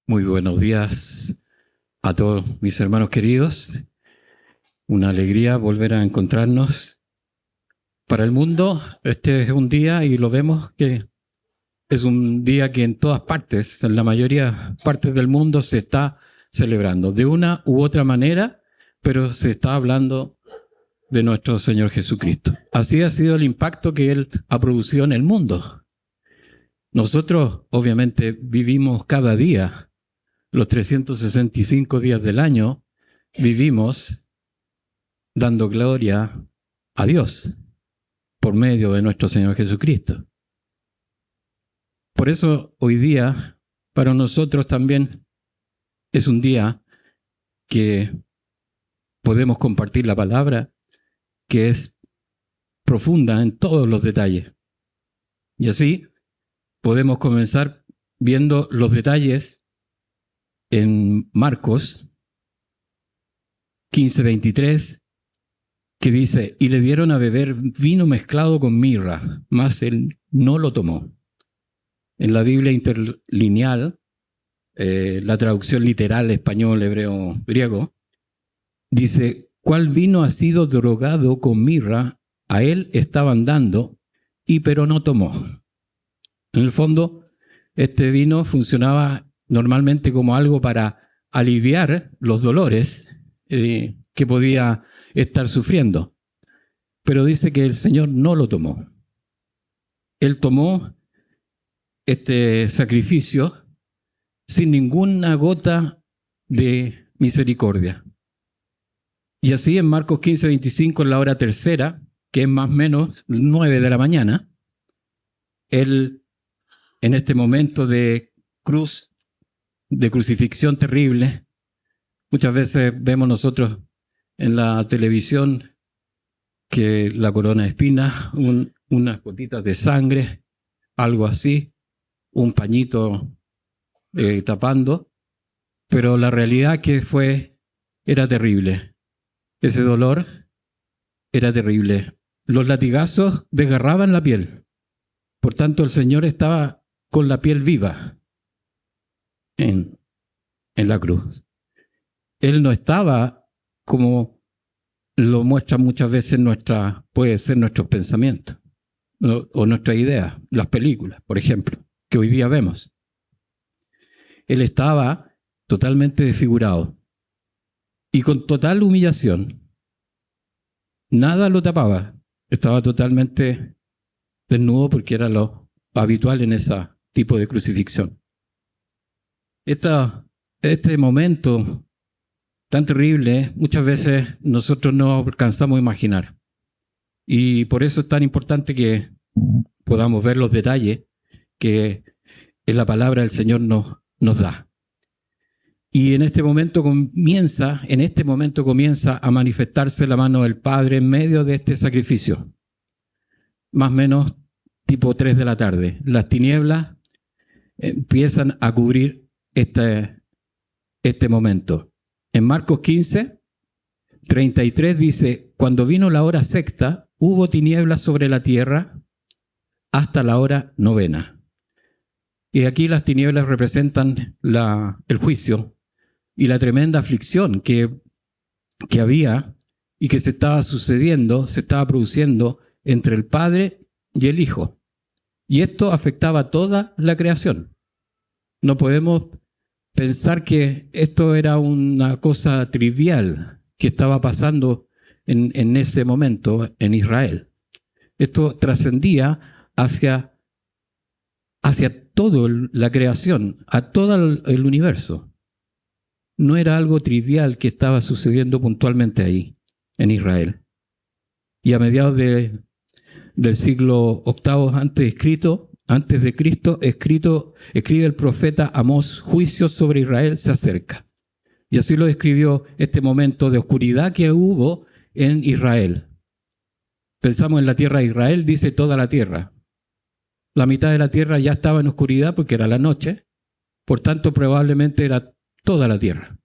Muy buenos días a todos mis hermanos queridos. Una alegría volver a encontrarnos. Para el mundo, este es un día, y lo vemos que es un día que en todas partes, en la mayoría partes del mundo, se está celebrando de una u otra manera, pero se está hablando de nuestro Señor Jesucristo. Así ha sido el impacto que Él ha producido en el mundo. Nosotros, obviamente, vivimos cada día. Los 365 días del año vivimos dando gloria a Dios por medio de nuestro Señor Jesucristo. Por eso hoy día para nosotros también es un día que podemos compartir la palabra, que es profunda en todos los detalles. Y así podemos comenzar viendo los detalles en Marcos 15:23, que dice: y le dieron a beber vino mezclado con mirra, mas él no lo tomó. En la Biblia interlineal, la traducción literal español, hebreo, griego, dice: ¿cuál vino ha sido drogado con mirra? A él estaban dando, pero no tomó. En el fondo, este vino funcionaba normalmente como algo para aliviar los dolores que podía estar sufriendo. Pero dice que el Señor no lo tomó. Él tomó este sacrificio sin ninguna gota de misericordia. Y así en Marcos 15:25, en la hora tercera, que es más o menos 9 de la mañana, Él, en este momento de crucifixión terrible, muchas veces vemos nosotros en la televisión que la corona de espinas, unas gotitas de sangre, algo así, un pañito tapando, pero la realidad que era terrible. Ese dolor era terrible. Los latigazos desgarraban la piel. Por tanto, el Señor estaba con la piel viva en la cruz. Él no estaba como lo muestran muchas veces puede ser nuestros pensamientos o nuestras ideas, las películas, por ejemplo, que hoy día vemos. Él estaba totalmente desfigurado y con total humillación. Nada lo tapaba. Estaba totalmente desnudo porque era lo habitual en ese tipo de crucifixión. Este momento tan terrible, muchas veces nosotros no alcanzamos a imaginar. Y por eso es tan importante que podamos ver los detalles que en la palabra del Señor nos da. Y en este momento comienza a manifestarse la mano del Padre en medio de este sacrificio. Más o menos tipo 3 de la tarde. Las tinieblas empiezan a cubrir este momento. En Marcos 15:33 dice: cuando vino la hora sexta, hubo tinieblas sobre la tierra hasta la hora novena. Y aquí las tinieblas representan el juicio y la tremenda aflicción que había y que se estaba produciendo entre el Padre y el Hijo. Y esto afectaba a toda la creación. No podemos pensar que esto era una cosa trivial que estaba pasando en ese momento en Israel. Esto trascendía hacia toda la creación, a todo el universo. No era algo trivial que estaba sucediendo puntualmente ahí, en Israel. Y a mediados del siglo VIII antes de Cristo, escribe el profeta Amós: juicio sobre Israel se acerca. Y así lo describió este momento de oscuridad que hubo en Israel. Pensamos en la tierra de Israel, dice toda la tierra. La mitad de la tierra ya estaba en oscuridad porque era la noche, por tanto probablemente era toda la tierra.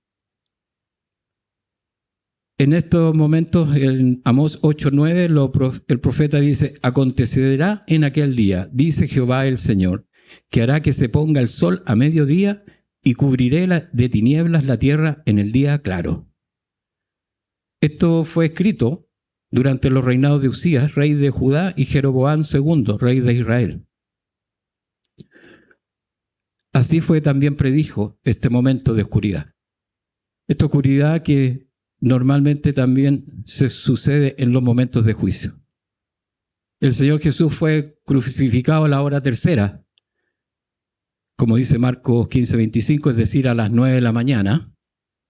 En estos momentos, en Amós 8:9, el profeta dice: acontecerá en aquel día, dice Jehová el Señor, que hará que se ponga el sol a mediodía y cubriré de tinieblas la tierra en el día claro. Esto fue escrito durante los reinados de Usías, rey de Judá, y Jeroboam II, rey de Israel. Así fue también predijo este momento de oscuridad. Esta oscuridad que normalmente también se sucede en los momentos de juicio. El Señor Jesús fue crucificado a la hora tercera, como dice Marcos 15:25, es decir, a las 9 de la mañana.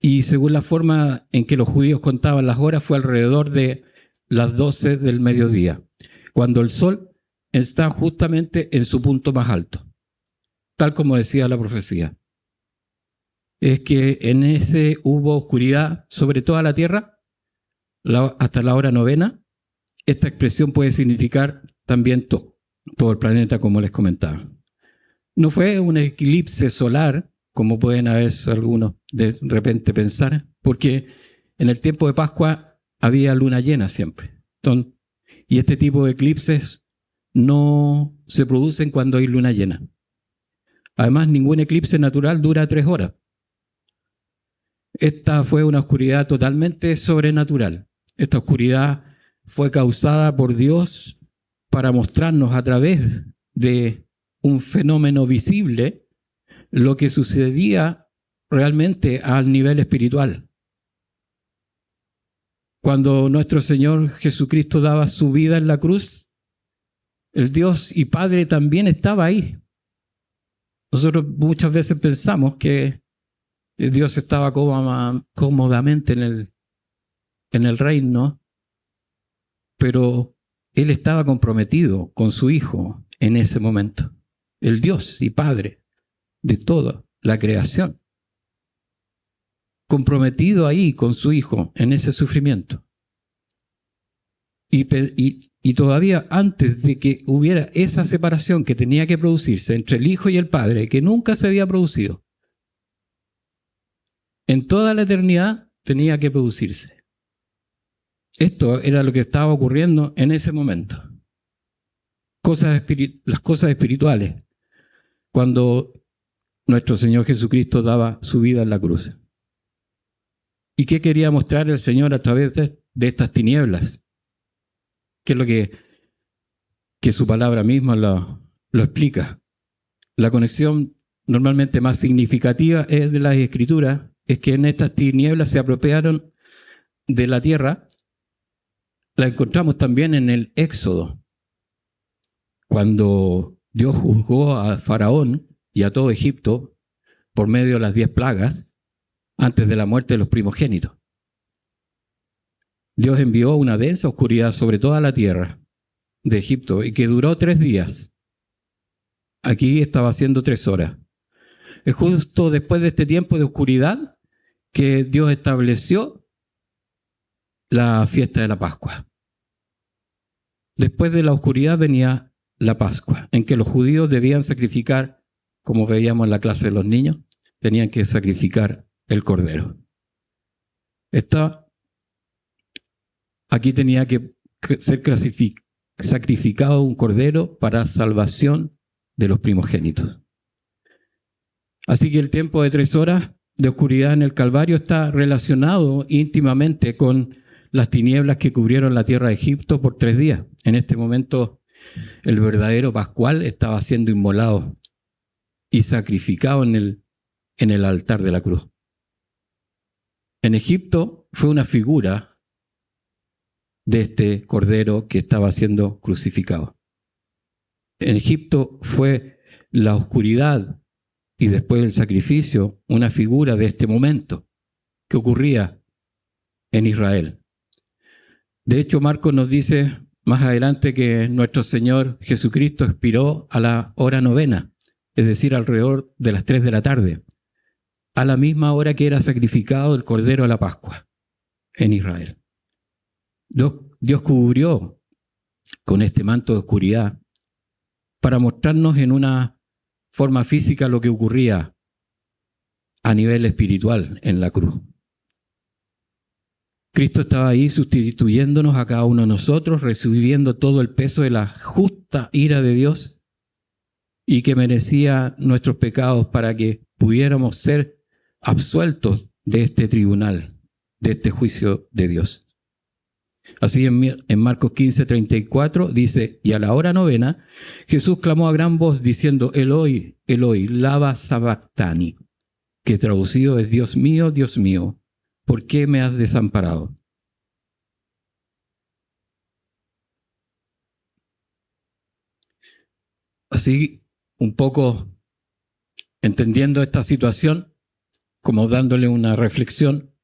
Y según la forma en que los judíos contaban las horas, fue alrededor de las 12 del mediodía, cuando el sol está justamente en su punto más alto, tal como decía la profecía. Es que en ese hubo oscuridad sobre toda la tierra hasta la hora novena. Esta expresión puede significar también todo el planeta, como les comentaba. No fue un eclipse solar, como pueden haber algunos de repente pensar, porque en el tiempo de Pascua había luna llena siempre. Y este tipo de eclipses no se producen cuando hay luna llena. Además, ningún eclipse natural dura 3 horas. Esta fue una oscuridad totalmente sobrenatural. Esta oscuridad fue causada por Dios para mostrarnos a través de un fenómeno visible lo que sucedía realmente al nivel espiritual. Cuando nuestro Señor Jesucristo daba su vida en la cruz, el Dios y Padre también estaba ahí. Nosotros muchas veces pensamos que Dios estaba cómodamente en el reino, pero Él estaba comprometido con su Hijo en ese momento. El Dios y Padre de toda la creación. Comprometido ahí con su Hijo en ese sufrimiento. Y todavía antes de que hubiera esa separación que tenía que producirse entre el Hijo y el Padre, que nunca se había producido, en toda la eternidad tenía que producirse. Esto era lo que estaba ocurriendo en ese momento. Las cosas espirituales, cuando nuestro Señor Jesucristo daba su vida en la cruz. ¿Y qué quería mostrar el Señor a través de estas tinieblas? Que es lo que su palabra misma lo explica. La conexión normalmente más significativa es de las Escrituras, es que en estas tinieblas se apropiaron de la tierra. La encontramos también en el Éxodo, cuando Dios juzgó a Faraón y a todo Egipto por medio de las 10 plagas antes de la muerte de los primogénitos. Dios envió una densa oscuridad sobre toda la tierra de Egipto y que duró 3 días. Aquí estaba haciendo 3 horas. Es justo después de este tiempo de oscuridad que Dios estableció la fiesta de la Pascua. Después de la oscuridad venía la Pascua, en que los judíos debían sacrificar, como veíamos en la clase de los niños, tenían que sacrificar el cordero. Aquí tenía que ser sacrificado un cordero para salvación de los primogénitos. Así que el tiempo de 3 horas de oscuridad en el Calvario está relacionado íntimamente con las tinieblas que cubrieron la tierra de Egipto por 3 días. En este momento, el verdadero Pascual estaba siendo inmolado y sacrificado en el altar de la cruz. En Egipto fue una figura de este cordero que estaba siendo crucificado. En Egipto fue la oscuridad y después el sacrificio una figura de este momento que ocurría en Israel. De hecho, Marcos nos dice más adelante que nuestro Señor Jesucristo expiró a la hora novena, es decir, alrededor de las 3 de la tarde, a la misma hora que era sacrificado el cordero a la Pascua en Israel. Dios cubrió con este manto de oscuridad para mostrarnos en una forma física lo que ocurría a nivel espiritual en la cruz. Cristo estaba ahí sustituyéndonos a cada uno de nosotros, recibiendo todo el peso de la justa ira de Dios y que merecía nuestros pecados para que pudiéramos ser absueltos de este tribunal, de este juicio de Dios. Así en Marcos 15:34 dice, y a la hora novena, Jesús clamó a gran voz diciendo, Eloi, Eloi, lama sabactani, que traducido es, Dios mío, ¿por qué me has desamparado? Así, un poco entendiendo esta situación, como dándole una reflexión,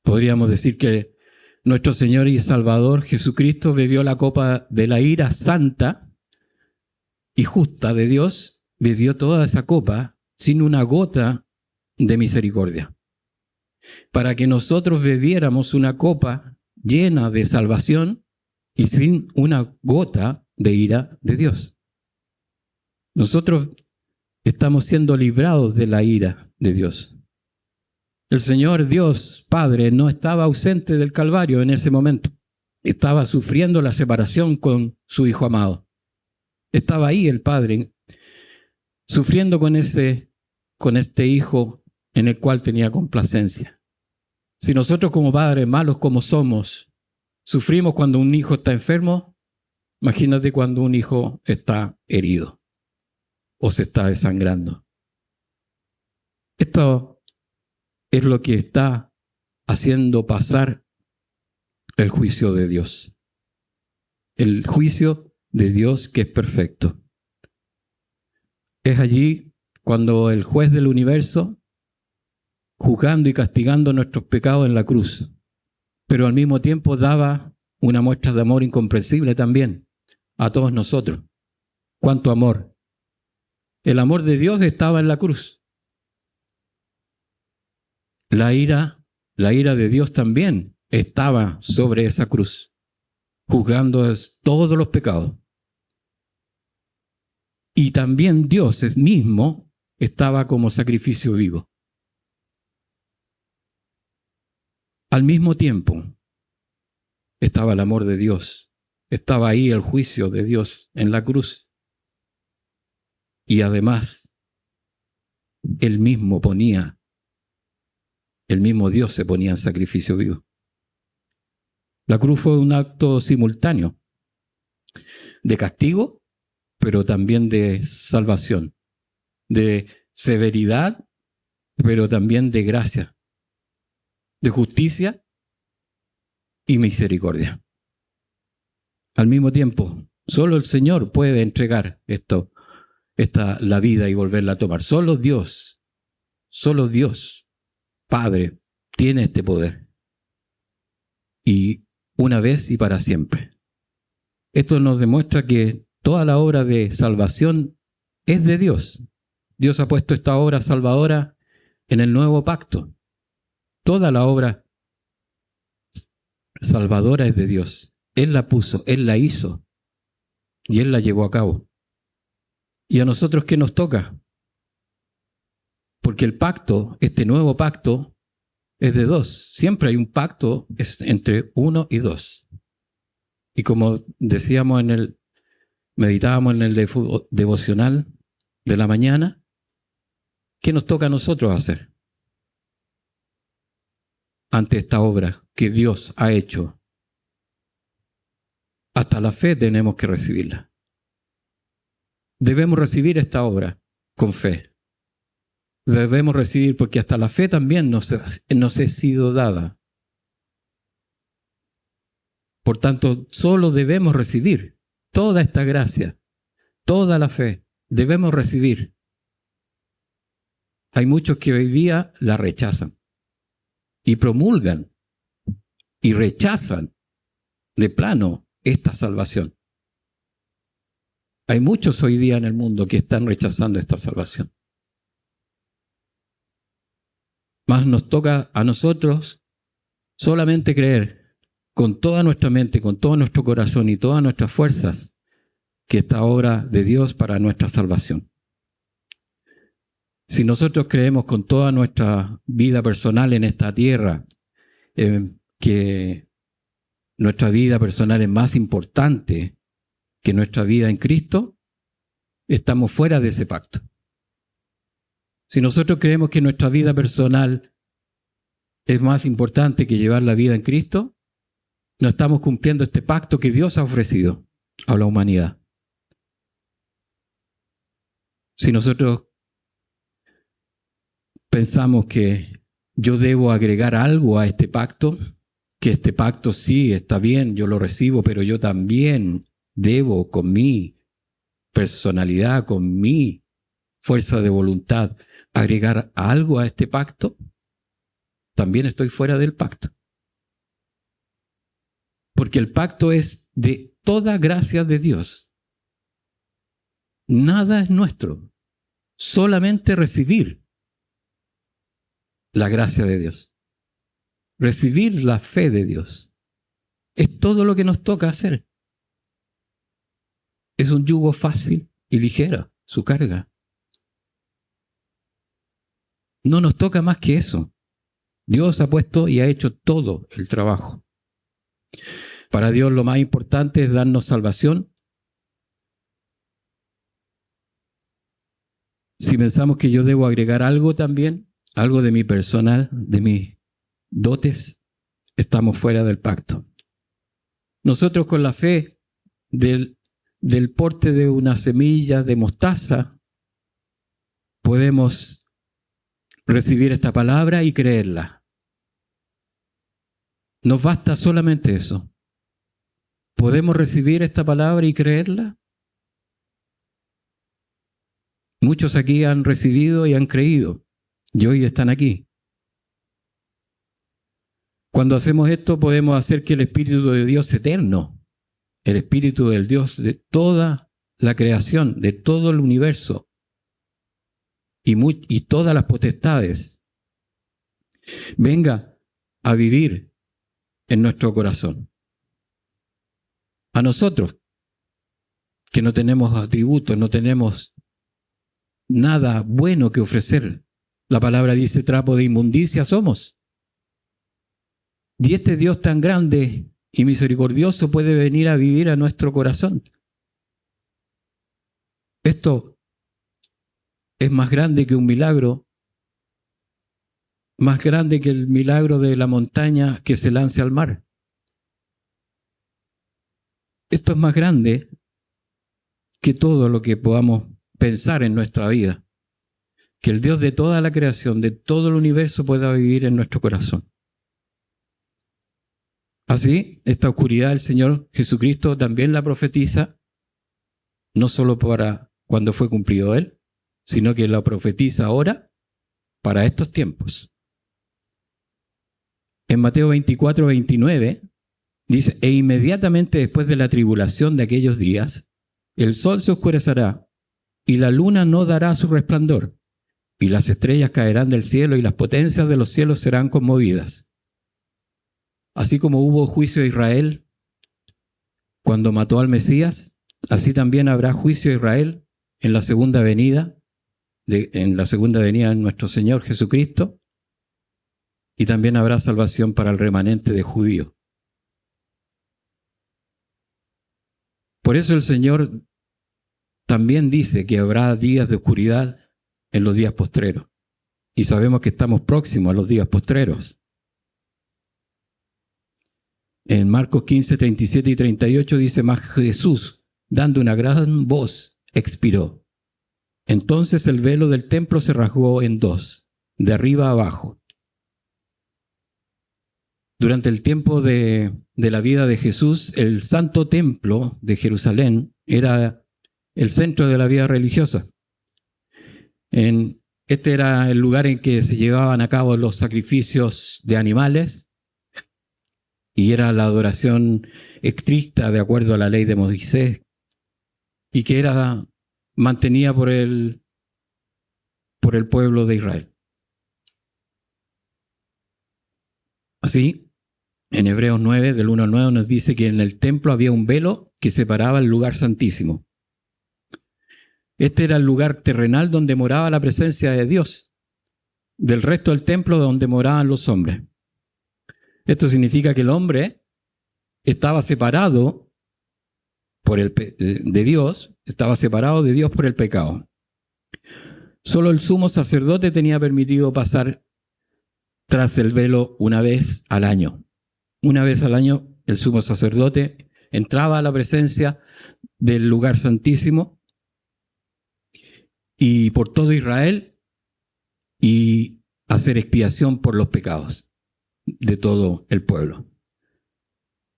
podríamos decir que nuestro Señor y Salvador Jesucristo bebió la copa de la ira santa y justa de Dios, bebió toda esa copa sin una gota de misericordia, para que nosotros bebiéramos una copa llena de salvación y sin una gota de ira de Dios. Nosotros estamos siendo librados de la ira de Dios. El Señor Dios Padre no estaba ausente del Calvario en ese momento. Estaba sufriendo la separación con su Hijo amado. Estaba ahí el Padre, sufriendo con este Hijo en el cual tenía complacencia. Si nosotros como padres, malos como somos, sufrimos cuando un hijo está enfermo, imagínate cuando un hijo está herido o se está desangrando. Esto es lo que está haciendo pasar el juicio de Dios. El juicio de Dios que es perfecto. Es allí cuando el juez del universo, juzgando y castigando nuestros pecados en la cruz, pero al mismo tiempo daba una muestra de amor incomprensible también a todos nosotros. ¿Cuánto amor? El amor de Dios estaba en la cruz. La ira de Dios también estaba sobre esa cruz, juzgando todos los pecados. Y también Dios mismo estaba como sacrificio vivo. Al mismo tiempo estaba el amor de Dios, estaba ahí el juicio de Dios en la cruz. Y además, el mismo Dios se ponía en sacrificio vivo. La cruz fue un acto simultáneo de castigo, pero también de salvación, de severidad, pero también de gracia, de justicia y misericordia. Al mismo tiempo, solo el Señor puede entregar la vida y volverla a tomar. Solo Dios, Padre, tiene este poder. Y una vez y para siempre. Esto nos demuestra que toda la obra de salvación es de Dios. Dios ha puesto esta obra salvadora en el nuevo pacto. Toda la obra salvadora es de Dios. Él la puso, Él la hizo y Él la llevó a cabo. ¿Y a nosotros qué nos toca? Porque el pacto, este nuevo pacto, es de dos. Siempre hay un pacto entre uno y dos. Y como decíamos meditábamos en el devocional de la mañana, ¿qué nos toca a nosotros hacer ante esta obra que Dios ha hecho? Hasta la fe tenemos que recibirla. Debemos recibir esta obra con fe. Debemos recibir porque hasta la fe también nos ha sido dada. Por tanto, solo debemos recibir toda esta gracia, toda la fe. Debemos recibir. Hay muchos que hoy día la rechazan y promulgan y rechazan de plano esta salvación. Hay muchos hoy día en el mundo que están rechazando esta salvación. Mas nos toca a nosotros solamente creer con toda nuestra mente, con todo nuestro corazón y todas nuestras fuerzas que esta obra de Dios para nuestra salvación. Si nosotros creemos con toda nuestra vida personal en esta tierra que nuestra vida personal es más importante que nuestra vida en Cristo, estamos fuera de ese pacto. Si nosotros creemos que nuestra vida personal es más importante que llevar la vida en Cristo, no estamos cumpliendo este pacto que Dios ha ofrecido a la humanidad. Si nosotros pensamos que yo debo agregar algo a este pacto, que este pacto sí está bien, yo lo recibo, pero yo también debo con mi personalidad, con mi fuerza de voluntad, agregar algo a este pacto, también estoy fuera del pacto. Porque el pacto es de toda gracia de Dios. Nada es nuestro, solamente recibir la gracia de Dios. Recibir la fe de Dios. Es todo lo que nos toca hacer. Es un yugo fácil y ligero, su carga. No nos toca más que eso. Dios ha puesto y ha hecho todo el trabajo. Para Dios lo más importante es darnos salvación. Si pensamos que yo debo agregar algo también, algo de mi personal, de mis dotes, estamos fuera del pacto. Nosotros con la fe del porte de una semilla de mostaza podemos recibir esta palabra y creerla. Nos basta solamente eso. ¿Podemos recibir esta palabra y creerla? Muchos aquí han recibido y han creído, y hoy están aquí. Cuando hacemos esto podemos hacer que el Espíritu de Dios eterno, el Espíritu del Dios de toda la creación, de todo el universo y todas las potestades, venga a vivir en nuestro corazón. A nosotros, que no tenemos atributos, no tenemos nada bueno que ofrecer. La palabra dice: trapo de inmundicia somos. Y este Dios tan grande y misericordioso puede venir a vivir a nuestro corazón. Esto es más grande que un milagro, más grande que el milagro de la montaña que se lance al mar. Esto es más grande que todo lo que podamos pensar en nuestra vida. Que el Dios de toda la creación, de todo el universo, pueda vivir en nuestro corazón. Así, esta oscuridad el Señor Jesucristo también la profetiza, no solo para cuando fue cumplido Él, sino que la profetiza ahora para estos tiempos. En Mateo 24, 29, dice: e inmediatamente después de la tribulación de aquellos días, el sol se oscurecerá y la luna no dará su resplandor, y las estrellas caerán del cielo y las potencias de los cielos serán conmovidas. Así como hubo juicio a Israel cuando mató al Mesías, así también habrá juicio a Israel en la segunda venida, de nuestro Señor Jesucristo, y también habrá salvación para el remanente de judíos. Por eso el Señor también dice que habrá días de oscuridad en los días postreros. Y sabemos que estamos próximos a los días postreros. En Marcos 15, 37 y 38 dice: mas Jesús, dando una gran voz, expiró. Entonces el velo del templo se rasgó en dos, de arriba a abajo. Durante el tiempo de la vida de Jesús, el santo templo de Jerusalén era el centro de la vida religiosa. Este era el lugar en que se llevaban a cabo los sacrificios de animales y era la adoración estricta de acuerdo a la ley de Moisés y que era mantenida por el pueblo de Israel. Así, en Hebreos 9, del 1 al 9, nos dice que en el templo había un velo que separaba el lugar santísimo. Este era el lugar terrenal donde moraba la presencia de Dios, del resto del templo donde moraban los hombres. Esto significa que el hombre estaba separado de Dios, estaba separado de Dios por el pecado. Solo el sumo sacerdote tenía permitido pasar tras el velo una vez al año. Una vez al año el sumo sacerdote entraba a la presencia del lugar santísimo y por todo Israel y hacer expiación por los pecados de todo el pueblo.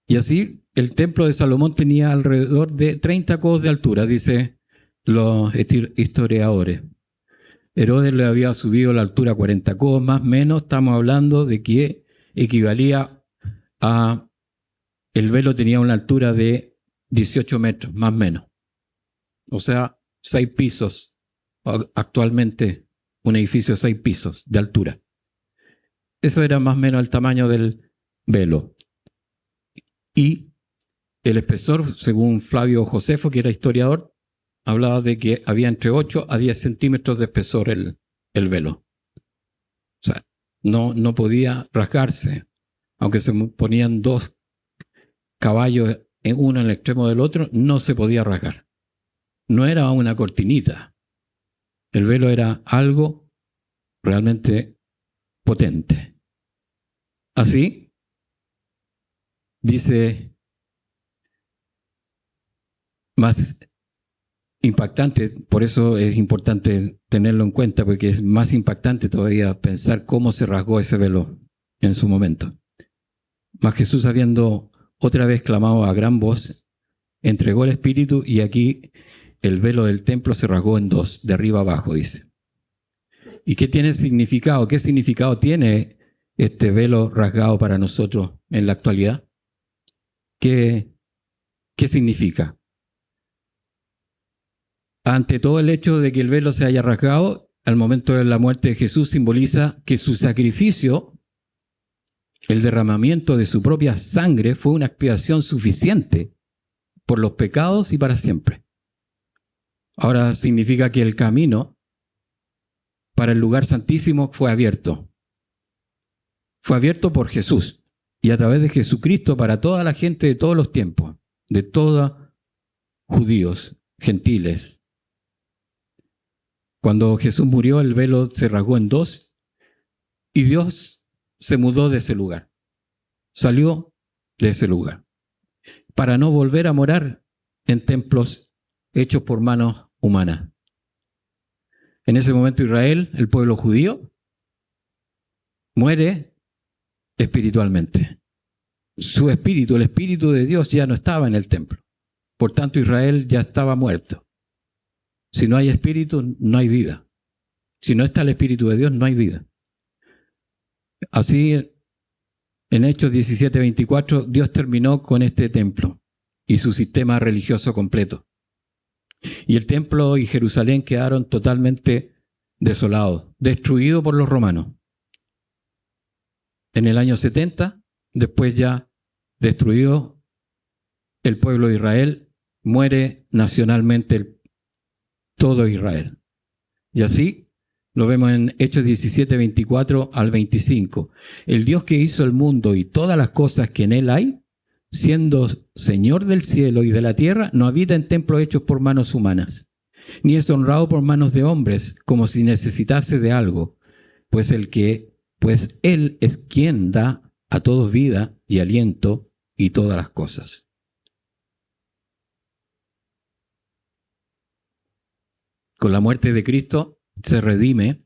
Y así el templo de Salomón tenía alrededor de 30 codos de altura, dice los historiadores. Herodes le había subido la altura a 40 codos, más o menos. Estamos hablando de que equivalía a... El velo tenía una altura de 18 metros, más o menos. O sea, 6 pisos. Actualmente, un edificio de 6 pisos de altura. Eso era más o menos el tamaño del velo. Y el espesor, según Flavio Josefo, que era historiador, hablaba de que había entre 8 a 10 centímetros de espesor el velo. O sea, no podía rasgarse, aunque se ponían 2 caballos, uno en el extremo del otro, no se podía rasgar. No era una cortinita. El velo era algo realmente potente. Así, dice, más impactante, por eso es importante tenerlo en cuenta, porque es más impactante todavía pensar cómo se rasgó ese velo en su momento. Mas Jesús, habiendo otra vez clamado a gran voz, entregó el Espíritu y aquí el velo del templo se rasgó en 2, de arriba abajo, dice. ¿Y qué tiene significado? ¿Qué significado tiene este velo rasgado para nosotros en la actualidad? ¿Qué significa? Ante todo, el hecho de que el velo se haya rasgado al momento de la muerte de Jesús simboliza que su sacrificio, el derramamiento de su propia sangre, fue una expiación suficiente por los pecados y para siempre. Ahora significa que el camino para el lugar santísimo fue abierto. Fue abierto por Jesús y a través de Jesucristo para toda la gente de todos los tiempos, de todos judíos, gentiles. Cuando Jesús murió, el velo se rasgó en 2 y Dios se mudó de ese lugar. Salió de ese lugar para no volver a morar en templos hechos por manos humanas. En ese momento Israel, el pueblo judío, muere espiritualmente. Su espíritu, el espíritu de Dios, ya no estaba en el templo. Por tanto, Israel ya estaba muerto. Si no hay espíritu, no hay vida. Si no está el espíritu de Dios, no hay vida. Así, en Hechos 17:24, Dios terminó con este templo y su sistema religioso completo. Y el templo y Jerusalén quedaron totalmente desolados, destruidos por los romanos. En el año 70, después ya destruido el pueblo de Israel, muere nacionalmente todo Israel. Y así lo vemos en Hechos 17:24 al 25. El Dios que hizo el mundo y todas las cosas que en él hay, siendo Señor del cielo y de la tierra, no habita en templos hechos por manos humanas, ni es honrado por manos de hombres, como si necesitase de algo, pues Él es quien da a todos vida y aliento y todas las cosas. Con la muerte de Cristo se redime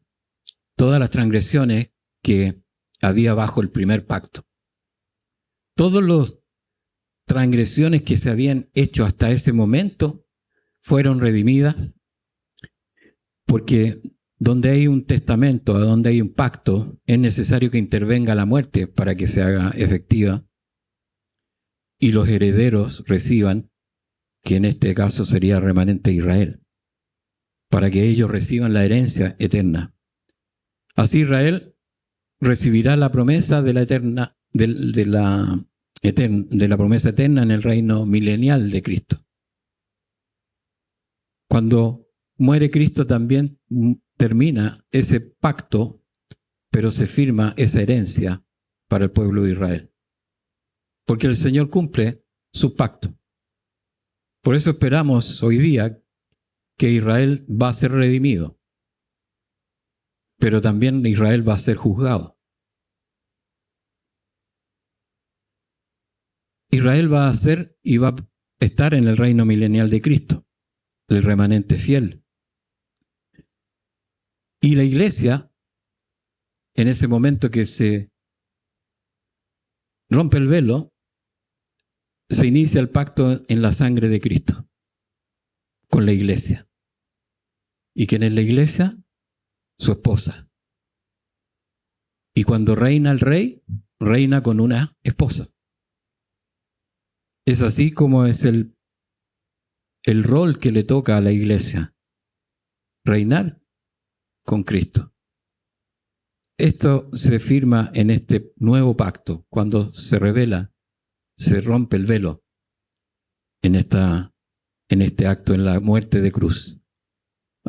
todas las transgresiones que había bajo el primer pacto. Todas las transgresiones que se habían hecho hasta ese momento fueron redimidas, porque donde hay un testamento, donde hay un pacto, es necesario que intervenga la muerte para que se haga efectiva y los herederos reciban, que en este caso sería el remanente de Israel, para que ellos reciban la herencia eterna. Así Israel recibirá la promesa de la promesa eterna en el reino milenial de Cristo. Cuando muere Cristo también termina ese pacto, pero se firma esa herencia para el pueblo de Israel. Porque el Señor cumple su pacto. Por eso esperamos hoy día que Israel va a ser redimido. pero también Israel va a ser juzgado. Israel va a ser y va a estar en el reino milenial de Cristo, el remanente fiel. Y la iglesia, en ese momento que se rompe el velo, se inicia el pacto en la sangre de Cristo con la iglesia. ¿Y quién es la iglesia? Su esposa. Y cuando reina el rey, reina con una esposa. Es así como es el rol que le toca a la iglesia, reinar con Cristo. Esto se firma en este nuevo pacto, cuando se revela, se rompe el velo en este acto, en la muerte de cruz.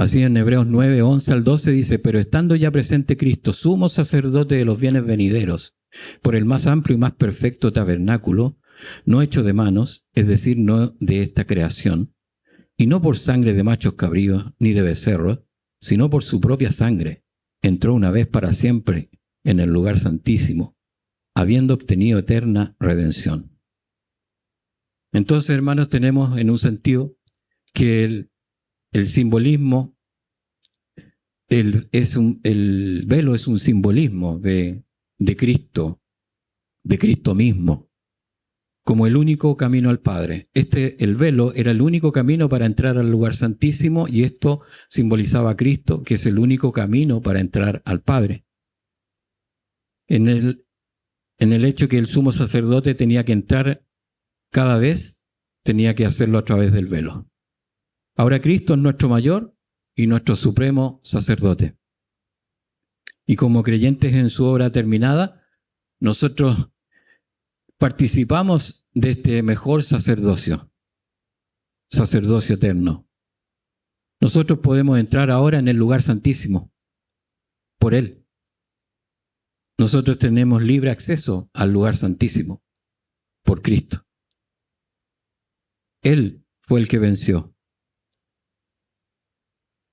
Así en Hebreos 9, 11 al 12 dice: pero estando ya presente Cristo, sumo sacerdote de los bienes venideros, por el más amplio y más perfecto tabernáculo, no hecho de manos, es decir, no de esta creación, y no por sangre de machos cabríos ni de becerros, sino por su propia sangre, entró una vez para siempre en el lugar santísimo, habiendo obtenido eterna redención. Entonces, hermanos, tenemos en un sentido que el simbolismo, el velo es un simbolismo de Cristo mismo, como el único camino al Padre. El velo era el único camino para entrar al lugar santísimo, y esto simbolizaba a Cristo, que es el único camino para entrar al Padre. En el hecho que el sumo sacerdote tenía que entrar cada vez, tenía que hacerlo a través del velo. Ahora Cristo es nuestro mayor y nuestro supremo sacerdote. Y como creyentes en su obra terminada, nosotros participamos de este mejor sacerdocio eterno. Nosotros podemos entrar ahora en el lugar santísimo por Él. Nosotros tenemos libre acceso al lugar santísimo por Cristo. Él fue el que venció.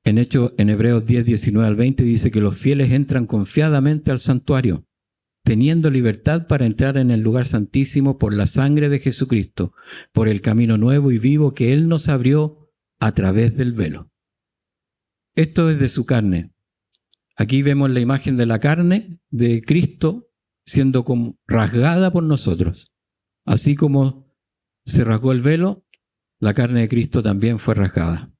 En Hebreos 10, 19 al 20 dice que los fieles entran confiadamente al santuario, teniendo libertad para entrar en el lugar santísimo por la sangre de Jesucristo, por el camino nuevo y vivo que Él nos abrió a través del velo. Esto es de su carne. Aquí vemos la imagen de la carne de Cristo siendo como rasgada por nosotros. Así como se rasgó el velo, la carne de Cristo también fue rasgada.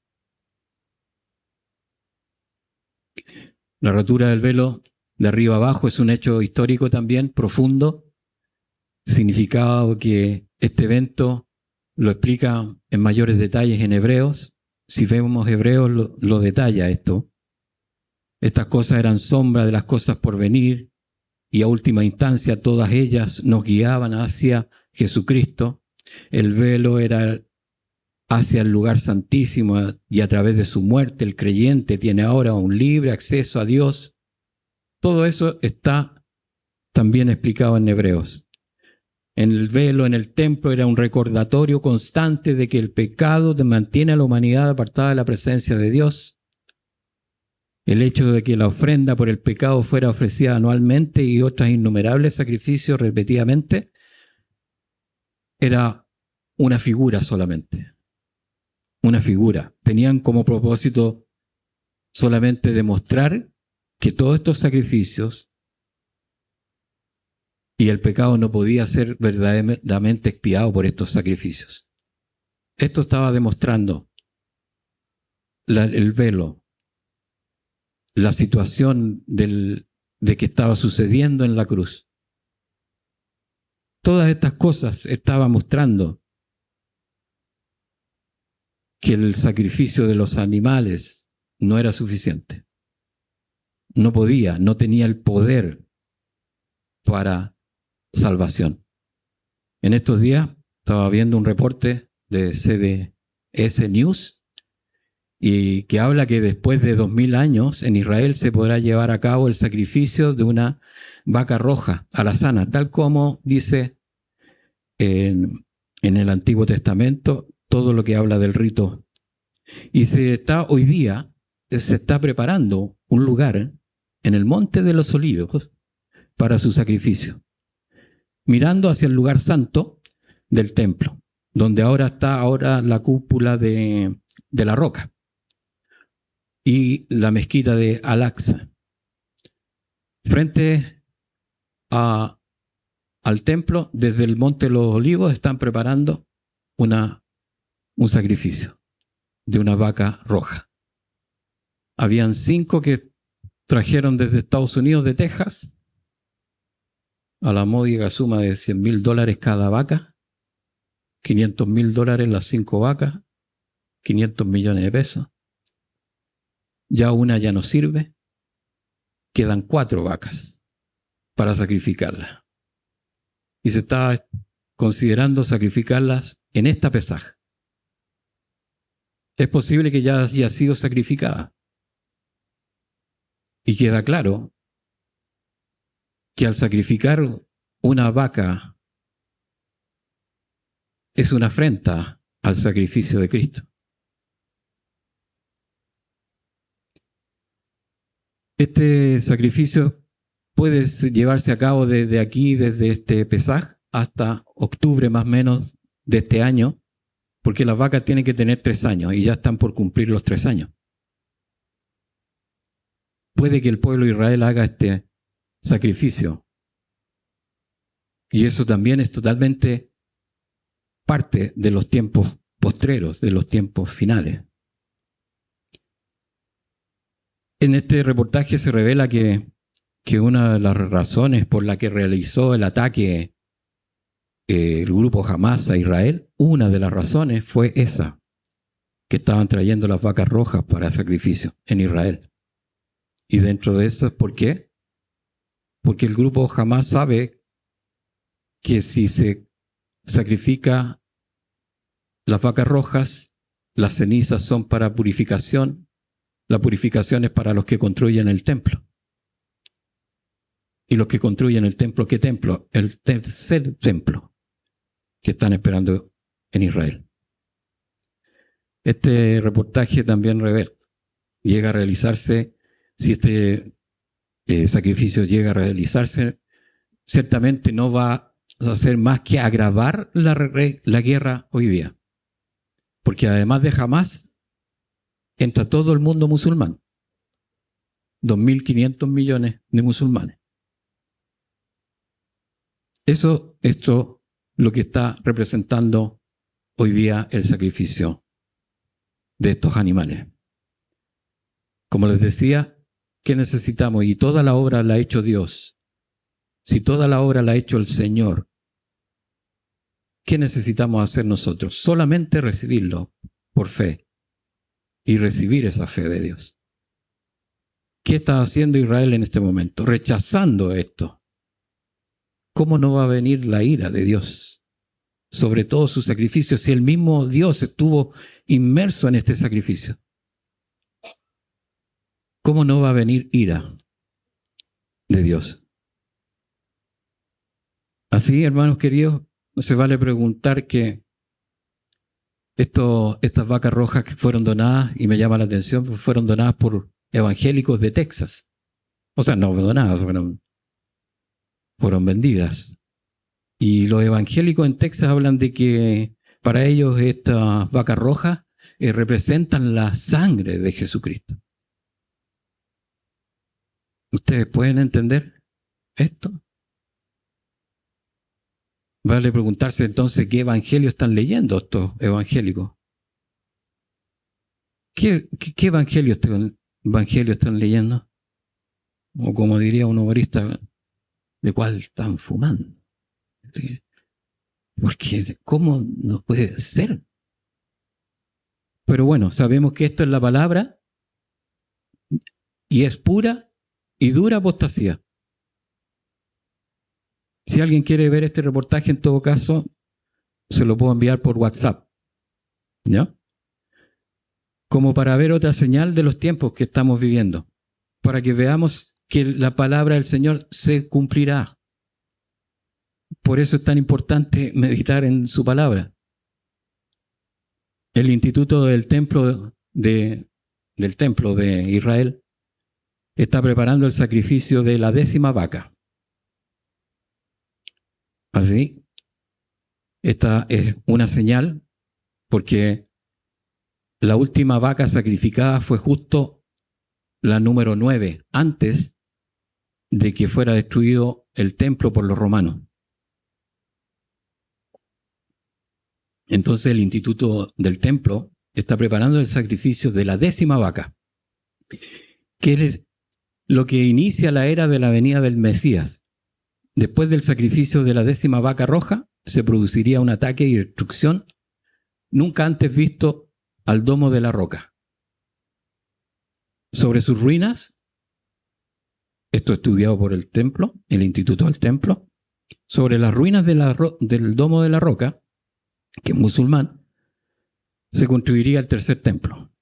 La rotura del velo de arriba abajo es un hecho histórico también profundo, significado que este evento lo explica en mayores detalles en Hebreos. Si vemos Hebreos lo detalla esto. Estas cosas eran sombra de las cosas por venir, y a última instancia todas ellas nos guiaban hacia Jesucristo. El velo era hacia el lugar santísimo, y a través de su muerte el creyente tiene ahora un libre acceso a Dios. Todo eso está también explicado en Hebreos. En el velo, en el templo, era un recordatorio constante de que el pecado mantiene a la humanidad apartada de la presencia de Dios. El hecho de que la ofrenda por el pecado fuera ofrecida anualmente y otros innumerables sacrificios repetidamente era una figura solamente. Una figura. Tenían como propósito solamente demostrar que todos estos sacrificios y el pecado no podía ser verdaderamente expiado por estos sacrificios. Esto estaba demostrando el velo, la situación de que estaba sucediendo en la cruz. Todas estas cosas estaban mostrando que el sacrificio de los animales no era suficiente. No podía, no tenía el poder para salvación. En estos días estaba viendo un reporte de CBS News y que habla que después de 2000 años en Israel se podrá llevar a cabo el sacrificio de una vaca roja alazana, tal como dice en el Antiguo Testamento, todo lo que habla del rito. Y hoy día se está preparando un lugar en el monte de los olivos para su sacrificio, mirando hacia el lugar santo del templo, donde ahora está la cúpula de la roca y la mezquita de Al-Aqsa. Frente al templo, desde el monte de los olivos, están preparando un sacrificio de una vaca roja. Habían 5 que trajeron desde Estados Unidos, de Texas, a la módica suma de $100,000 cada vaca, $500,000 las 5 vacas, 500 millones de pesos. Ya una ya no sirve, quedan 4 vacas para sacrificarlas. Y se está considerando sacrificarlas en esta Pesaj. Es posible que ya haya sido sacrificada. Y queda claro que al sacrificar una vaca es una afrenta al sacrificio de Cristo. Este sacrificio puede llevarse a cabo desde aquí, desde este Pesaj, hasta octubre más o menos de este año, porque las vacas tienen que tener 3 años y ya están por cumplir los 3 años. Puede que el pueblo de Israel haga este sacrificio. Y eso también es totalmente parte de los tiempos postreros, de los tiempos finales. En este reportaje se revela que una de las razones por la que realizó el ataque el grupo Hamas a Israel, una de las razones fue esa, que estaban trayendo las vacas rojas para sacrificio en Israel. Y dentro de eso, ¿por qué? Porque el grupo Hamas sabe que si se sacrifica las vacas rojas, las cenizas son para purificación, la purificación es para los que construyen el templo. Y los que construyen el templo, ¿qué templo? El tercer templo que están esperando en Israel. Este reportaje también revela, llega a realizarse, si este sacrificio llega a realizarse, ciertamente no va a hacer más que agravar la guerra hoy día. Porque además de Hamas, entra todo el mundo musulmán. 2.500 millones de musulmanes. Esto lo que está representando hoy día el sacrificio de estos animales. Como les decía, ¿qué necesitamos? Y toda la obra la ha hecho Dios. Si toda la obra la ha hecho el Señor, ¿qué necesitamos hacer nosotros? Solamente recibirlo por fe y recibir esa fe de Dios. ¿Qué está haciendo Israel en este momento? Rechazando esto. ¿Cómo no va a venir la ira de Dios sobre todo su sacrificio si el mismo Dios estuvo inmerso en este sacrificio? ¿Cómo no va a venir ira de Dios? Así, hermanos queridos, no se vale preguntar que estas vacas rojas que fueron donadas, y me llama la atención, fueron donadas por evangélicos de Texas. O sea, no donadas, fueron vendidas. Y los evangélicos en Texas hablan de que para ellos estas vacas rojas representan la sangre de Jesucristo. ¿Ustedes pueden entender esto? Vale preguntarse entonces qué evangelio están leyendo estos evangélicos. ¿Qué evangelio están leyendo? O como diría un humorista, ¿de cuál están fumando? Porque ¿cómo no puede ser? Pero bueno, sabemos que esto es la palabra y es pura y dura apostasía. Si alguien quiere ver este reportaje, en todo caso, se lo puedo enviar por WhatsApp, ¿ya? Como para ver otra señal de los tiempos que estamos viviendo, para que veamos que la palabra del Señor se cumplirá. Por eso es tan importante meditar en su palabra. El Instituto del Templo de Israel está preparando el sacrificio de la 10ª vaca. Así, esta es una señal porque la última vaca sacrificada fue justo la número 9, antes de que fuera destruido el templo por los romanos. Entonces el Instituto del Templo está preparando el sacrificio de la 10ª vaca, que es lo que inicia la era de la venida del Mesías. Después del sacrificio de la 10ª vaca roja, se produciría un ataque y destrucción nunca antes visto al Domo de la Roca. Sobre sus ruinas, esto estudiado por el templo, el Instituto del Templo, sobre las ruinas del Domo de la Roca, que es musulmán, se construiría el tercer templo.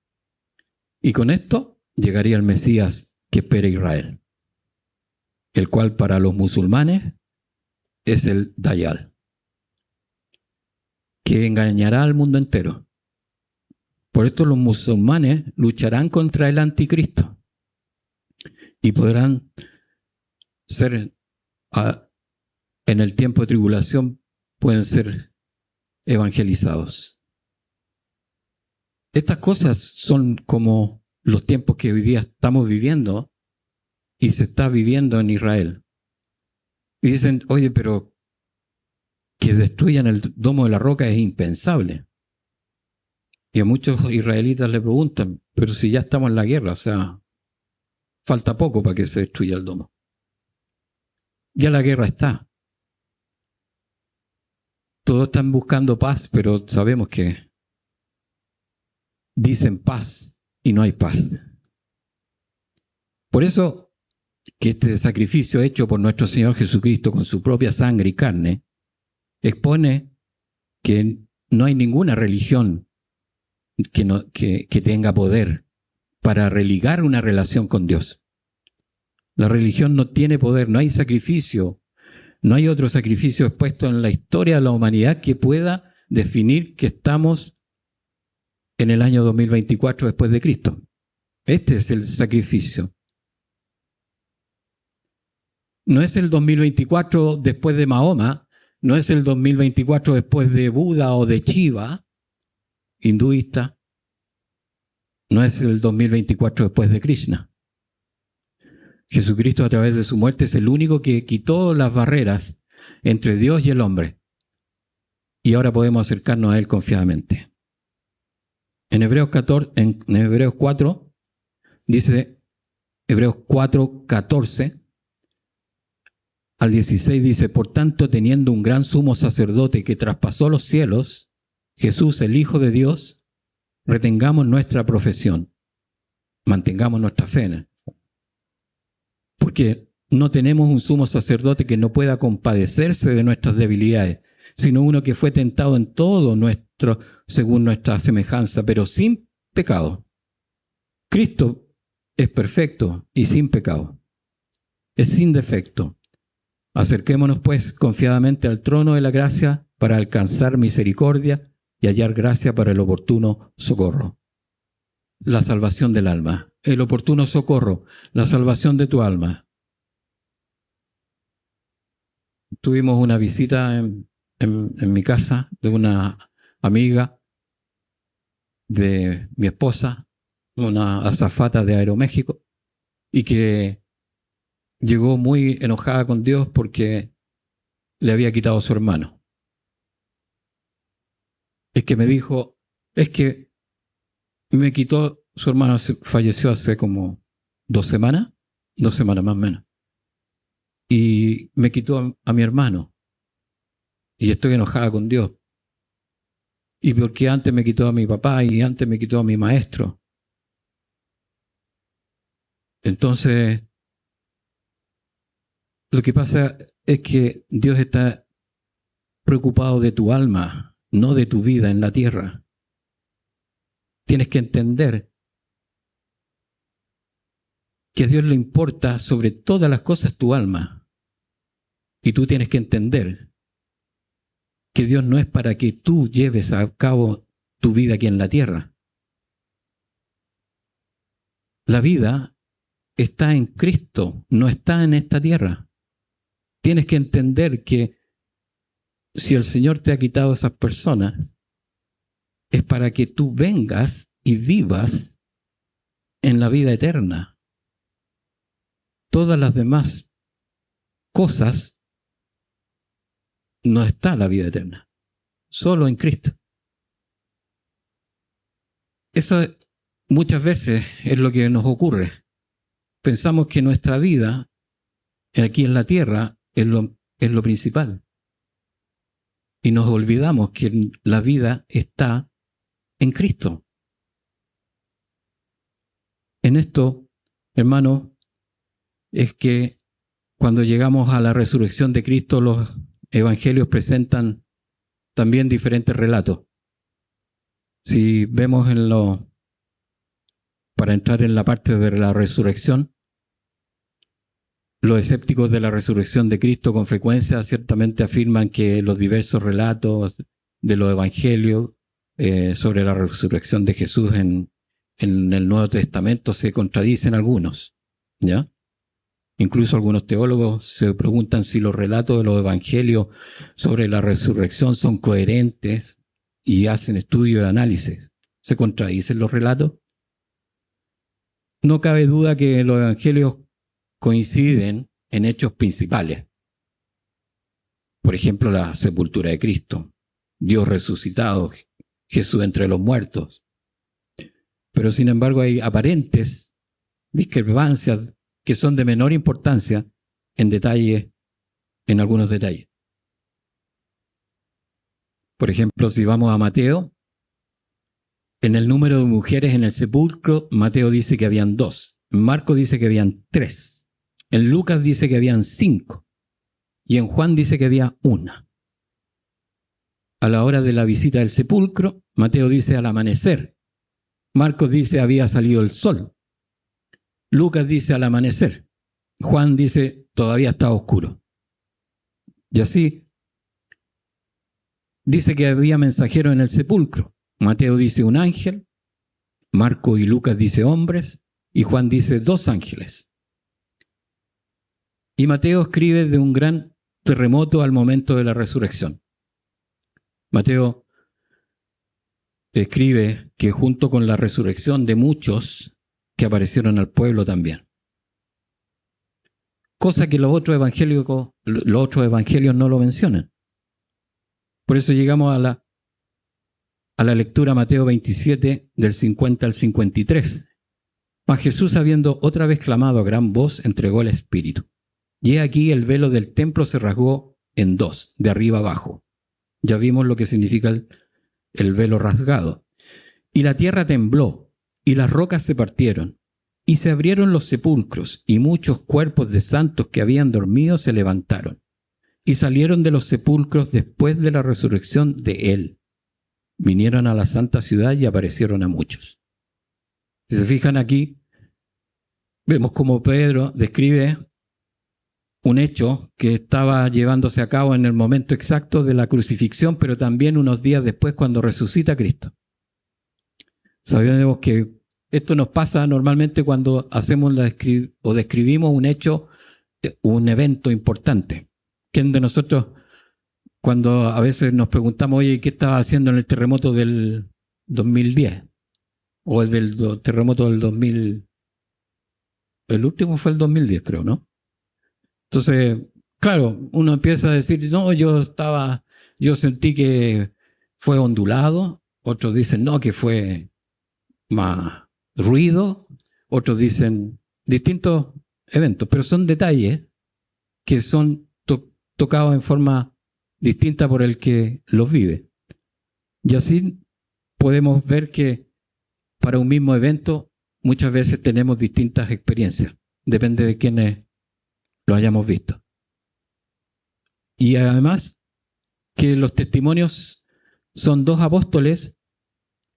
Y con esto llegaría el Mesías que espera Israel, el cual para los musulmanes es el Dajjal, que engañará al mundo entero. Por esto los musulmanes lucharán contra el anticristo y podrán ser, en el tiempo de tribulación, pueden ser evangelizados. Estas cosas son como los tiempos que hoy día estamos viviendo y se está viviendo en Israel. Y dicen, oye, pero que destruyan el Domo de la Roca es impensable. Y a muchos israelitas le preguntan, pero si ya estamos en la guerra, o sea, falta poco para que se destruya el domo. Ya la guerra está. Todos están buscando paz, pero sabemos que dicen paz y no hay paz. Por eso que este sacrificio hecho por nuestro Señor Jesucristo con su propia sangre y carne expone que no hay ninguna religión que tenga poder para religar una relación con Dios. La religión no tiene poder, no hay sacrificio, no hay otro sacrificio expuesto en la historia de la humanidad que pueda definir que estamos en el año 2024 después de Cristo. Este es el sacrificio. No es el 2024 después de Mahoma, no es el 2024 después de Buda o de Shiva, hinduista, no es el 2024 después de Krishna. Jesucristo a través de su muerte es el único que quitó las barreras entre Dios y el hombre. Y ahora podemos acercarnos a Él confiadamente. En Hebreos 4, dice, Hebreos 4, 14 al 16 dice, por tanto, teniendo un gran sumo sacerdote que traspasó los cielos, Jesús, el Hijo de Dios, retengamos nuestra profesión, mantengamos nuestra fe. Porque no tenemos un sumo sacerdote que no pueda compadecerse de nuestras debilidades, sino uno que fue tentado en todo según nuestra semejanza, pero sin pecado. Cristo es perfecto y sin pecado. Es sin defecto. Acerquémonos pues confiadamente al trono de la gracia para alcanzar misericordia y hallar gracia para el oportuno socorro. La salvación del alma, el oportuno socorro, la salvación de tu alma. Tuvimos una visita en mi casa de una amiga de mi esposa, una azafata de Aeroméxico, y que llegó muy enojada con Dios porque le había quitado a su hermano. Es que me dijo, es que me quitó, su hermano falleció hace como 2 semanas más o menos, y me quitó a mi hermano, y estoy enojada con Dios. Y porque antes me quitó a mi papá y antes me quitó a mi maestro. Entonces, lo que pasa es que Dios está preocupado de tu alma, no de tu vida en la tierra. Tienes que entender que a Dios le importa sobre todas las cosas tu alma. Y tú tienes que entender que Dios no es para que tú lleves a cabo tu vida aquí en la tierra. La vida está en Cristo, no está en esta tierra. Tienes que entender que si el Señor te ha quitado esas personas, es para que tú vengas y vivas en la vida eterna. Todas las demás cosas no está la vida eterna, solo en Cristo. Eso muchas veces es lo que nos ocurre. Pensamos que nuestra vida aquí en la tierra es lo principal. Y nos olvidamos que la vida está en Cristo. En esto, hermano, es que cuando llegamos a la resurrección de Cristo, los evangelios presentan también diferentes relatos. Si vemos para entrar en la parte de la resurrección, los escépticos de la resurrección de Cristo con frecuencia ciertamente afirman que los diversos relatos de los evangelios sobre la resurrección de Jesús en el Nuevo Testamento se contradicen algunos, ¿ya? Incluso algunos teólogos se preguntan si los relatos de los evangelios sobre la resurrección son coherentes y hacen estudio de análisis. ¿Se contradicen los relatos? No cabe duda que los evangelios coinciden en hechos principales. Por ejemplo, la sepultura de Cristo, Dios resucitado, Jesús entre los muertos. Pero sin embargo hay aparentes discrepancias que son de menor importancia en algunos detalles. Por ejemplo, si vamos a Mateo, en el número de mujeres en el sepulcro, Mateo dice que habían 2, Marcos dice que habían 3, en Lucas dice que habían 5 y en Juan dice que había 1. A la hora de la visita del sepulcro, Mateo dice al amanecer, Marcos dice había salido el sol, Lucas dice al amanecer, Juan dice todavía estaba oscuro. Y así dice que había mensajeros en el sepulcro. Mateo dice un ángel, Marcos y Lucas dice hombres y Juan dice 2 ángeles. Y Mateo escribe de un gran terremoto al momento de la resurrección. Mateo escribe que junto con la resurrección de muchos que aparecieron al pueblo también. Cosa que los otros evangelios no lo mencionan. Por eso llegamos a la lectura Mateo 27, del 50 al 53. Mas Jesús, habiendo otra vez clamado a gran voz, entregó el Espíritu. Y he aquí el velo del templo se rasgó en 2, de arriba abajo. Ya vimos lo que significa el velo rasgado. Y la tierra tembló, y las rocas se partieron, y se abrieron los sepulcros, y muchos cuerpos de santos que habían dormido se levantaron, y salieron de los sepulcros después de la resurrección de él. Vinieron a la santa ciudad y aparecieron a muchos. Si se fijan aquí, vemos cómo Pedro describe un hecho que estaba llevándose a cabo en el momento exacto de la crucifixión, pero también unos días después cuando resucita Cristo. Sabemos que esto nos pasa normalmente cuando hacemos o describimos un hecho, un evento importante. ¿Quién de nosotros, cuando a veces nos preguntamos, oye, ¿qué estaba haciendo en el terremoto del 2010? O el del terremoto del 2000. El último fue el 2010, creo, ¿no? Entonces, claro, uno empieza a decir, no, yo sentí que fue ondulado. Otros dicen, no, que fue más ruido. Otros dicen distintos eventos, pero son detalles que son tocados en forma distinta por el que los vive. Y así podemos ver que para un mismo evento muchas veces tenemos distintas experiencias. Depende de quiénes lo hayamos visto. Y además que los testimonios son 2 apóstoles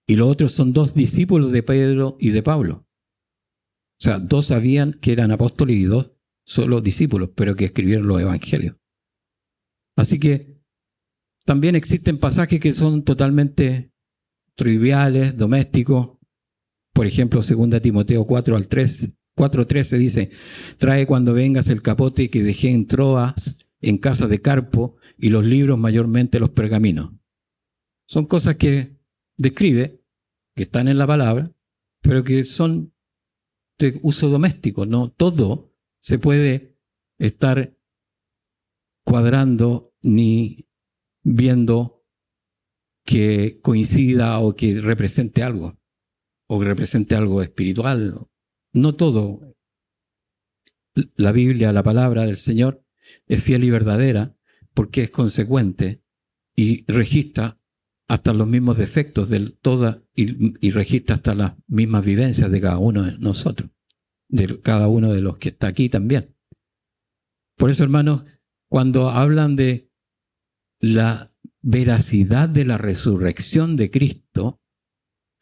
y los otros son 2 discípulos de Pedro y de Pablo. O sea, 2 sabían que eran apóstoles y 2 solo discípulos, pero que escribieron los evangelios. Así que también existen pasajes que son totalmente triviales, domésticos. Por ejemplo, 2 Timoteo 4 al 3 4:13 dice, trae cuando vengas el capote que dejé en Troas, en casa de Carpo, y los libros, mayormente los pergaminos. Son cosas que describe, que están en la palabra, pero que son de uso doméstico. No todo se puede estar cuadrando ni viendo que coincida o que represente algo, o que represente algo espiritual. No todo. La Biblia, la palabra del Señor, es fiel y verdadera porque es consecuente y registra hasta los mismos defectos de toda y registra hasta las mismas vivencias de cada uno de nosotros, de cada uno de los que está aquí también. Por eso, hermanos, cuando hablan de la veracidad de la resurrección de Cristo,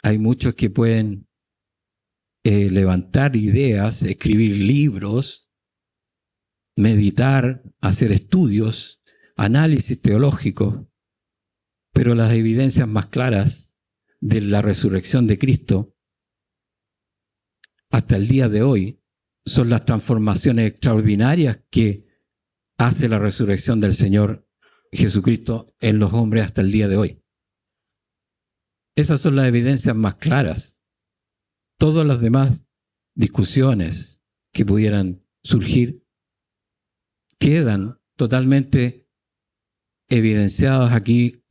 hay muchos que pueden levantar ideas, escribir libros, meditar, hacer estudios, análisis teológicos, pero las evidencias más claras de la resurrección de Cristo hasta el día de hoy son las transformaciones extraordinarias que hace la resurrección del Señor Jesucristo en los hombres hasta el día de hoy. Esas son las evidencias más claras. Todas las demás discusiones que pudieran surgir quedan totalmente evidenciadas aquí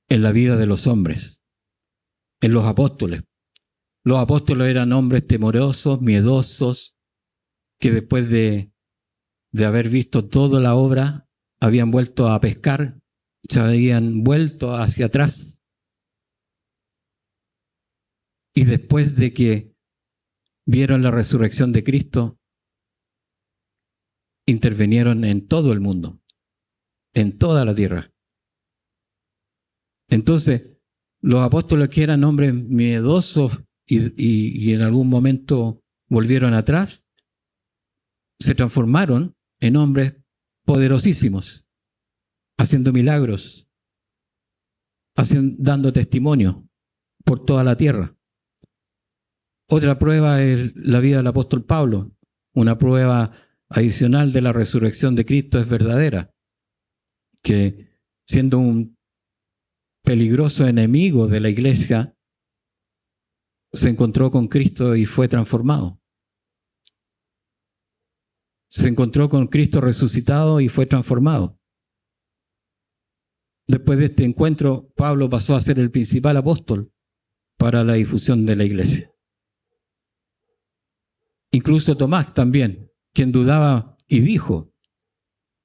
en la vida de los hombres, en los apóstoles. Los apóstoles eran hombres temerosos, miedosos, que después de haber visto toda la obra, habían vuelto a pescar, se habían vuelto hacia atrás. Y después de que vieron la resurrección de Cristo, intervinieron en todo el mundo, en toda la tierra. Entonces, los apóstoles, que eran hombres miedosos y en algún momento volvieron atrás, se transformaron en hombres poderosísimos, haciendo milagros, dando testimonio por toda la tierra. Otra prueba es la vida del apóstol Pablo. Una prueba adicional de la resurrección de Cristo es verdadera, que siendo un peligroso enemigo de la iglesia, se encontró con Cristo y fue transformado. Se encontró con Cristo resucitado y fue transformado. Después de este encuentro, Pablo pasó a ser el principal apóstol para la difusión de la iglesia. Incluso Tomás también, quien dudaba y dijo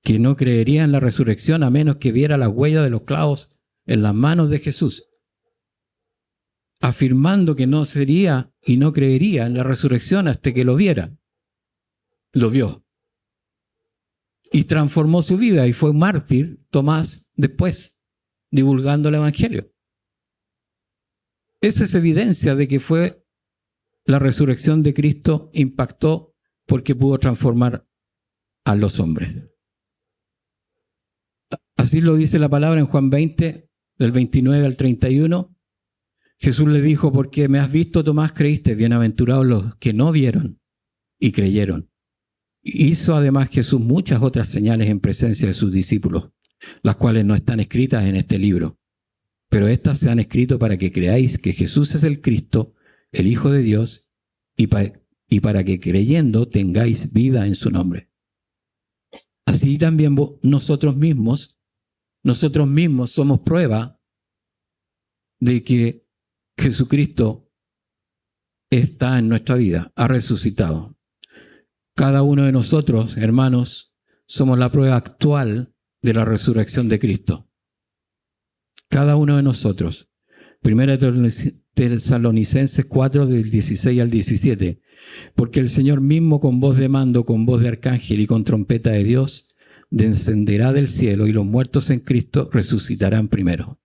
que no creería en la resurrección a menos que viera las huellas de los clavos en las manos de Jesús, afirmando que no sería y no creería en la resurrección hasta que lo viera. Lo vio. Y transformó su vida y fue un mártir, Tomás, después, divulgando el Evangelio. Esa es evidencia de que fue la resurrección de Cristo impactó porque pudo transformar a los hombres. Así lo dice la palabra en Juan 20, del 29 al 31. Jesús le dijo, porque me has visto, Tomás, creíste. Bienaventurados los que no vieron y creyeron. Hizo además Jesús muchas otras señales en presencia de sus discípulos, las cuales no están escritas en este libro, pero estas se han escrito para que creáis que Jesús es el Cristo, el Hijo de Dios, y para que creyendo tengáis vida en su nombre. Así también nosotros mismos somos prueba de que Jesucristo está en nuestra vida, ha resucitado. Cada uno de nosotros, hermanos, somos la prueba actual de la resurrección de Cristo. Cada uno de nosotros. Primera Tesalonicenses 4, del 16 al 17. Porque el Señor mismo, con voz de mando, con voz de arcángel y con trompeta de Dios, descenderá del cielo, y los muertos en Cristo resucitarán primero.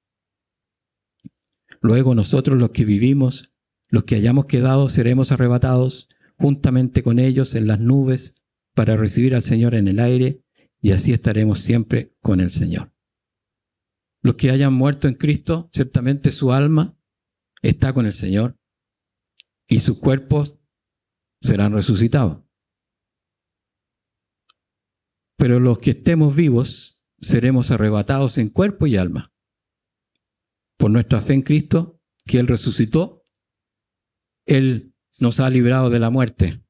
Luego nosotros, los que vivimos, los que hayamos quedado, seremos arrebatados juntamente con ellos en las nubes para recibir al Señor en el aire, y así estaremos siempre con el Señor. Los que hayan muerto en Cristo, ciertamente su alma está con el Señor y sus cuerpos serán resucitados. Pero los que estemos vivos seremos arrebatados en cuerpo y alma. Por nuestra fe en Cristo, que Él resucitó, Él nos ha librado de la muerte,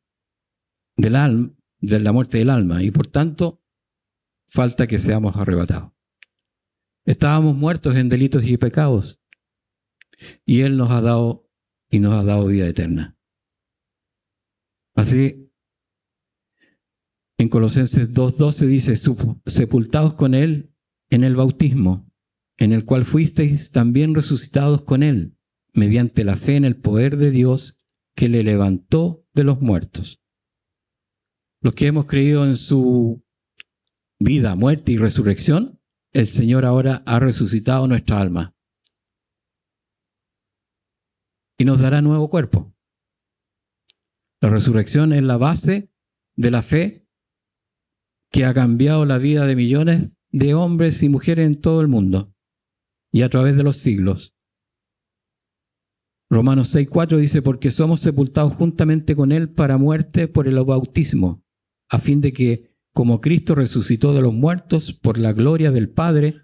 del alma, de la muerte del alma, y por tanto, falta que seamos arrebatados. Estábamos muertos en delitos y pecados, y Él nos ha dado vida eterna. Así, en Colosenses 2:12 dice, sepultados con Él en el bautismo, en el cual fuisteis también resucitados con Él, mediante la fe en el poder de Dios que le levantó de los muertos. Los que hemos creído en su vida, muerte y resurrección, el Señor ahora ha resucitado nuestra alma y nos dará nuevo cuerpo. La resurrección es la base de la fe que ha cambiado la vida de millones de hombres y mujeres en todo el mundo y a través de los siglos. Romanos 6:4 dice, porque somos sepultados juntamente con Él para muerte por el bautismo, a fin de que, como Cristo resucitó de los muertos por la gloria del Padre,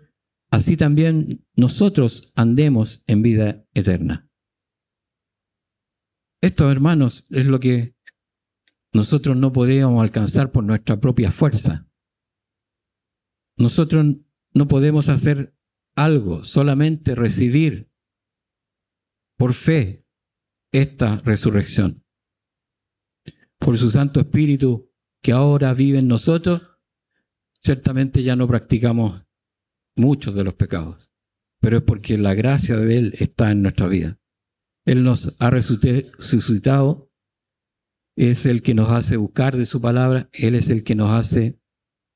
así también nosotros andemos en vida eterna. Esto, hermanos, es lo que nosotros no podemos alcanzar por nuestra propia fuerza. Nosotros no podemos hacer algo, solamente recibir por fe esta resurrección. Por su Santo Espíritu que ahora vive en nosotros, ciertamente ya no practicamos muchos de los pecados, pero es porque la gracia de Él está en nuestra vida. Él nos ha resucitado, es el que nos hace buscar de su palabra, Él es el que nos hace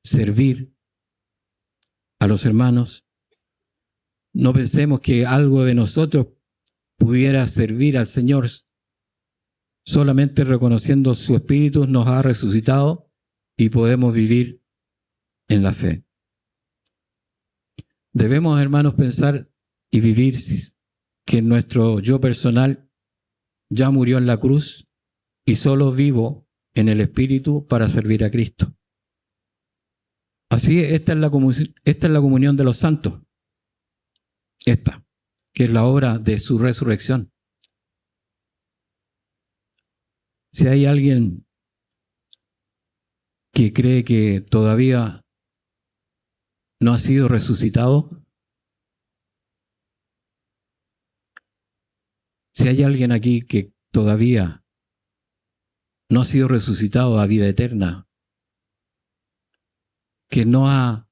servir a los hermanos. No pensemos que algo de nosotros pudiera servir al Señor. Solamente reconociendo su Espíritu nos ha resucitado y podemos vivir en la fe. Debemos, hermanos, pensar y vivir que nuestro yo personal ya murió en la cruz y solo vivo en el Espíritu para servir a Cristo. Así, esta es la comunión de los santos. Esta, que es la obra de su resurrección. Si hay alguien que cree que todavía no ha sido resucitado, si hay alguien aquí que todavía no ha sido resucitado a vida eterna, que no ha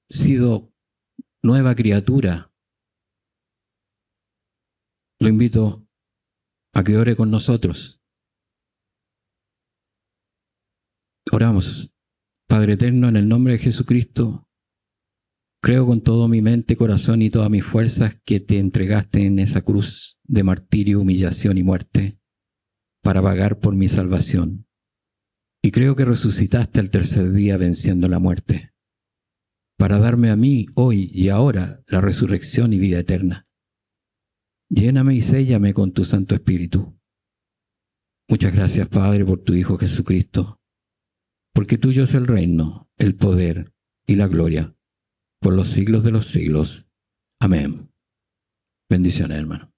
sido nueva criatura, lo invito a que ore con nosotros. Oramos. Padre eterno, en el nombre de Jesucristo, creo con todo mi mente, corazón y todas mis fuerzas que te entregaste en esa cruz de martirio, humillación y muerte para pagar por mi salvación. Y creo que resucitaste al tercer día venciendo la muerte, para darme a mí hoy y ahora la resurrección y vida eterna. Lléname y séllame con tu Santo Espíritu. Muchas gracias, Padre, por tu Hijo Jesucristo, porque tuyo es el reino, el poder y la gloria, por los siglos de los siglos. Amén. Bendiciones, hermano.